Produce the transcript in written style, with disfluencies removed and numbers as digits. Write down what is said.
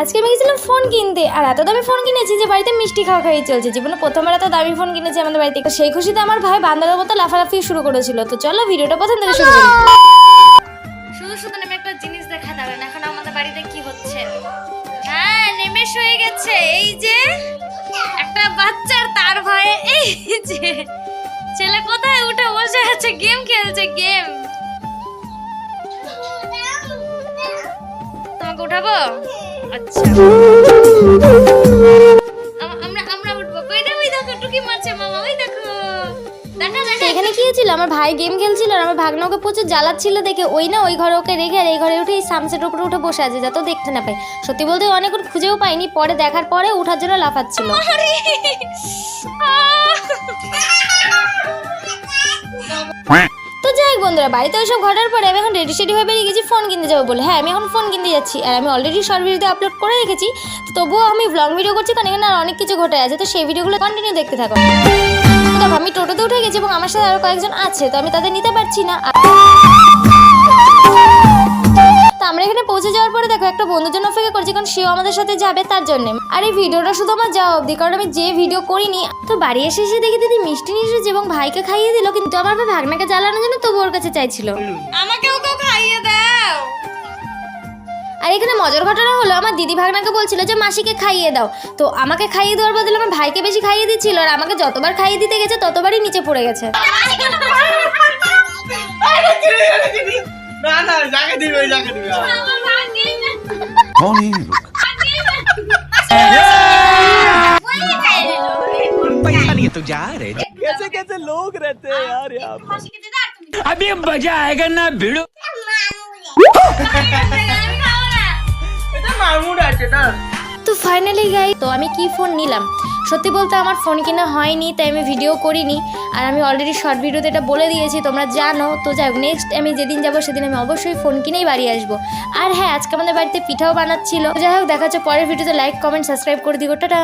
আজকে আমি গেছিলাম ফোন কিনতে, আর এত দামি ফোন কিনেছি যে বাড়িতে মিষ্টি খাওয়া খাওয়াই চলছে। জীবনে প্রথমবার এত দামি ফোন কিনেছি আমাদের বাড়িতে। সেই খুশিতে আমার ভাই বান্দারের মতো লাফালাফি শুরু করেছিল। তো চলো ভিডিওটা প্রথম থেকে শুরু করি। শুধু শুধু নেমে একটা জিনিস দেখা দাঁড়ান, এখন আমাদের বাড়িতে কি হচ্ছে। হ্যাঁ, নেমেশ হয়ে গেছে। এই যে একটা বাচ্চার তার ভয়ে এই যে ছেলে কোথায় উঠে বসে আছে, গেম খেলছে। গেম তোমাকে উঠাবো? আচ্ছা, আমরা উঠবো। কইটা ওই দেখো টুকি মারছে মামা, ওই দেখো। এখানে কি হয়েছিল, আমার ভাই গেম খেলছিল আর আমার ভাগনা ওকে প্রচুর জ্বালাচ্ছিল দেখে ওই না ওই ঘরে ওকে রেখে আর এই ঘরে উঠে সামসেটের উপরে উঠে বসে আছে যাতে দেখতে না পাই। সত্যি বলতে অনেকক্ষণ খুঁজেও পাইনি, পরে দেখার পরে উঠার জন্য লাফাচ্ছিল। তো যাই বন্ধুরা, বাড়িতে ওইসব ঘটার পরে আমি এখন রেডি সেডি হয়ে বেরিয়ে গেছি ফোন কিনতে যাবো বলে। হ্যাঁ, আমি এখন ফোন কিনতে যাচ্ছি আর আমি অলরেডি শর্ট ভিডিওতে আপলোড করে রেখেছি। তো তবুও আমি ব্লগ ভিডিও করছি কারণ এখানে আর অনেক কিছু ঘটে আছে। তো সেই ভিডিওগুলো কন্টিনিউ দেখতে থাকো। দেখো, আমি টোটোতে উঠে গেছি এবং আমার সাথে আরো কয়েকজন আছে, তো আমি তাদের নিতে পারছি না। তো আমরা এখানে পৌঁছে যাওয়ার পরে দেখো একটা বন্ধুর জন্য অপেক্ষা করছি কারণ সেও আমাদের সাথে যাবে তার জন্য। আর এই ভিডিওটা শুধু আমার যাওয়া অবধি, কারণ আমি যে ভিডিও করিনি। তো বাড়ি এসে দেখি দিদি মিষ্টি নিয়ে এসেছে এবং ভাইকে খাইয়ে দিল, কিন্তু আমার ভাই ভাগনাকে জ্বালানোর জন্য তবু ওর কাছে চাইছিল আমাকেও খাইয়ে দাও। আর এখানে মজার ঘটনা হলো, আমার দিদি ভাগনাকে বলছিল যে মাসিকে খাইয়ে দাও। তো আমাকে খাইয়ে দেওয়ার বদলে আমার ভাইকে বেশি খাইয়ে দিচ্ছিল আর আমাকে যতবার খাইয়ে দিতে গেছে ততবারই নিচে পড়ে গেছে। না না, যাকে দিবে যাকে দিবে। कौन है ये लोग? पैसा लिए तो जा रहे। कैसे कैसे लोग रहते हैं यार यहाँ पे। अभी मजा आएगा ना भिड़ो। এটা মামুর আছে না। তো ফাইনালি গাই, তো আমি কি ফোন নিলাম। সত্যি বলতে আমার ফোন কেনা হয়নি, তাই আমি ভিডিও করিনি। আর আমি অলরেডি শর্ট ভিডিওতে এটা বলে দিয়েছি, তোমরা জানো। তো যাই হোক, নেক্সট আমি যেদিন যাবো সেদিন আমি অবশ্যই ফোন কিনেই বাড়ি আসবো। আর হ্যাঁ, আজকে আমাদের বাড়িতে পিঠাও বানাচ্ছিল। যাই হোক, দেখা হচ্ছে পরের ভিডিওতে। লাইক কমেন্ট সাবস্ক্রাইব করে দিও। টাটা।